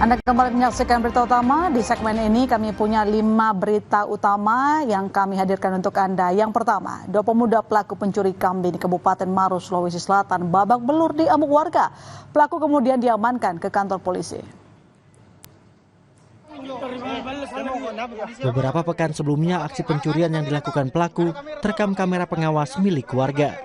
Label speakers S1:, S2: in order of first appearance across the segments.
S1: Anda kembali menyaksikan berita utama. Di segmen ini kami punya 5 berita utama yang kami hadirkan untuk Anda. Yang pertama, 2 pemuda pelaku pencuri kambing di Kabupaten Maros, Sulawesi Selatan babak belur di amuk warga. Pelaku kemudian diamankan ke kantor polisi.
S2: Beberapa pekan sebelumnya, aksi pencurian yang dilakukan pelaku terekam kamera pengawas milik warga.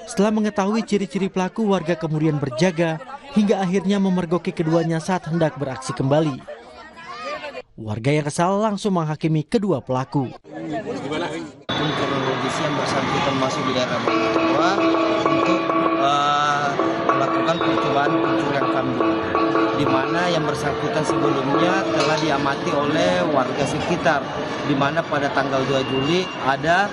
S2: Setelah mengetahui ciri-ciri pelaku, warga kemudian berjaga hingga akhirnya memergoki keduanya saat hendak beraksi kembali. Warga yang kesal langsung menghakimi kedua pelaku.
S3: Kronologis yang bersangkutan masuk di daerah Bogor untuk melakukan percobaan pencurian kambing, di mana yang bersangkutan sebelumnya telah diamati oleh warga sekitar, di mana pada tanggal 2 Juli ada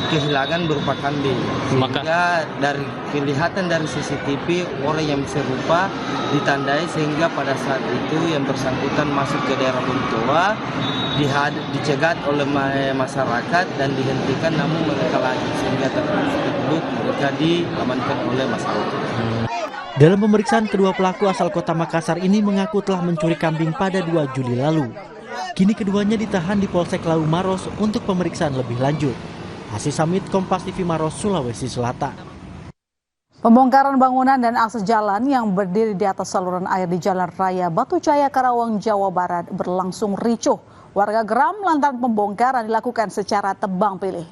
S3: kehilangan berupa kambing. Sehingga dari kelihatan dari CCTV orang yang serupa ditandai, sehingga pada saat itu yang bersangkutan masuk ke daerah Buntua dicegat oleh masyarakat dan dihentikan, namun mereka lanjut sehingga tersebut mereka diamankan oleh masyarakat.
S2: Dalam pemeriksaan, kedua pelaku asal kota Makassar ini mengaku telah mencuri kambing pada 2 Juli lalu. Kini keduanya ditahan di Polsek Lau Maros untuk pemeriksaan lebih lanjut. Hasil Samit, Kompas TV Maros, Sulawesi Selatan.
S1: Pembongkaran bangunan dan akses jalan yang berdiri di atas saluran air di Jalan Raya Batu Jaya, Karawang, Jawa Barat berlangsung ricuh. Warga geram lantaran pembongkaran dilakukan secara tebang pilih.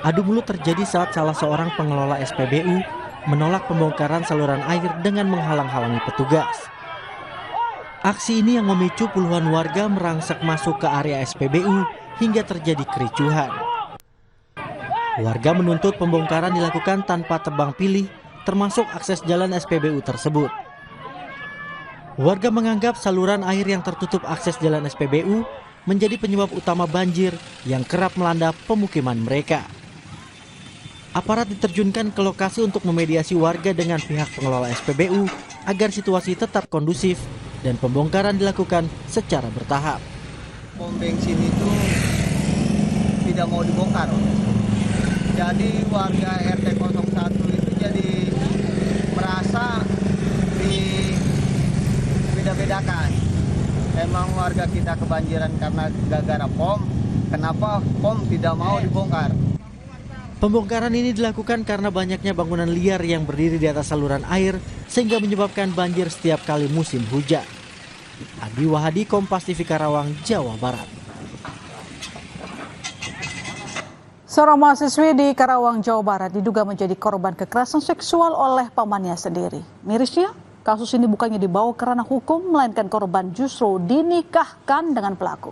S2: Adu mulut terjadi saat salah seorang pengelola SPBU menolak pembongkaran saluran air dengan menghalang-halangi petugas. Aksi ini yang memicu puluhan warga merangsek masuk ke area SPBU hingga terjadi kericuhan. Warga menuntut pembongkaran dilakukan tanpa tebang pilih, termasuk akses jalan SPBU tersebut. Warga menganggap saluran air yang tertutup akses jalan SPBU menjadi penyebab utama banjir yang kerap melanda pemukiman mereka. Aparat diterjunkan ke lokasi untuk memediasi warga dengan pihak pengelola SPBU agar situasi tetap kondusif dan pembongkaran dilakukan secara bertahap.
S3: Pom bensin itu tidak mau dibongkar. Jadi warga RT 01 itu jadi merasa dibeda-bedakan. Emang warga kita kebanjiran karena gara-gara pom, kenapa pom tidak mau dibongkar?
S2: Pembongkaran ini dilakukan karena banyaknya bangunan liar yang berdiri di atas saluran air sehingga menyebabkan banjir setiap kali musim hujan. Adi Wahadi, Kompas TV Karawang, Jawa Barat.
S1: Seorang mahasiswi di Karawang, Jawa Barat diduga menjadi korban kekerasan seksual oleh pamannya sendiri. Mirisnya, kasus ini bukannya dibawa ke ranah hukum, melainkan korban justru dinikahkan dengan pelaku.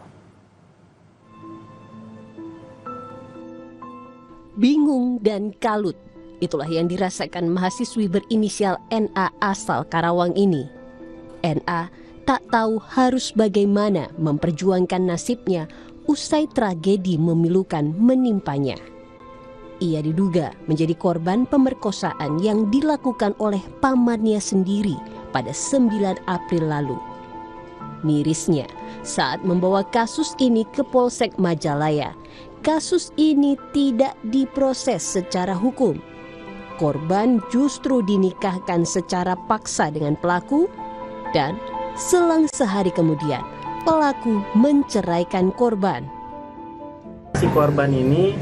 S4: Bingung dan kalut, itulah yang dirasakan mahasiswi berinisial NA asal Karawang ini. NA tak tahu harus bagaimana memperjuangkan nasibnya usai tragedi memilukan menimpanya. Ia diduga menjadi korban pemerkosaan yang dilakukan oleh pamannya sendiri pada 9 April lalu. Mirisnya, saat membawa kasus ini ke Polsek Majalaya, kasus ini tidak diproses secara hukum. Korban justru dinikahkan secara paksa dengan pelaku dan selang sehari kemudian pelaku menceraikan korban.
S5: Si korban ini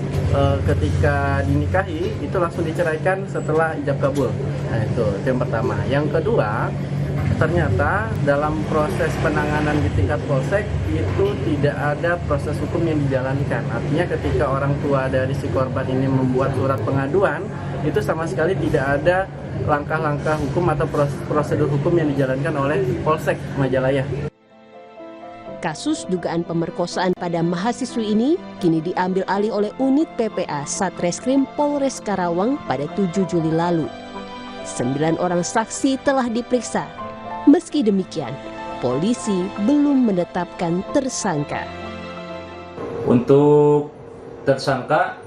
S5: ketika dinikahi itu langsung diceraikan setelah ijab kabul. Nah, itu yang pertama. Yang kedua, ternyata dalam proses penanganan di tingkat polsek itu tidak ada proses hukum yang dijalankan. Artinya ketika orang tua dari si korban ini membuat surat pengaduan, itu sama sekali tidak ada langkah-langkah hukum atau prosedur hukum yang dijalankan oleh Polsek Majalaya.
S4: Kasus dugaan pemerkosaan pada mahasiswi ini kini diambil alih oleh unit PPA Satreskrim Polres Karawang pada 7 Juli lalu. 9 orang saksi telah diperiksa. Meski demikian, polisi belum menetapkan tersangka.
S6: Untuk tersangka,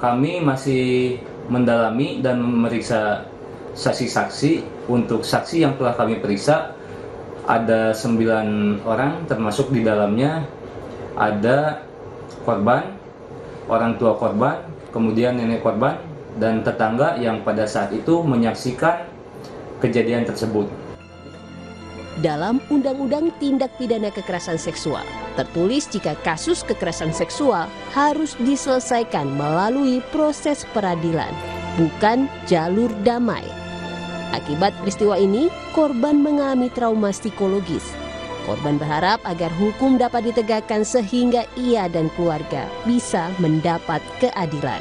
S6: kami masih mendalami dan memeriksa saksi-saksi. Untuk saksi yang telah kami periksa, ada 9 orang, termasuk di dalamnya ada korban, orang tua korban, kemudian nenek korban, dan tetangga yang pada saat itu menyaksikan kejadian tersebut.
S4: Dalam Undang-Undang Tindak Pidana Kekerasan Seksual, tertulis jika kasus kekerasan seksual harus diselesaikan melalui proses peradilan, bukan jalur damai. Akibat peristiwa ini, korban mengalami trauma psikologis. Korban berharap agar hukum dapat ditegakkan sehingga ia dan keluarga bisa mendapat keadilan.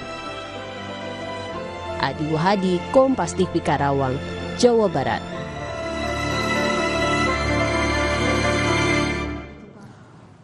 S4: Adi Wahadi, Kompas TV Karawang, Jawa Barat.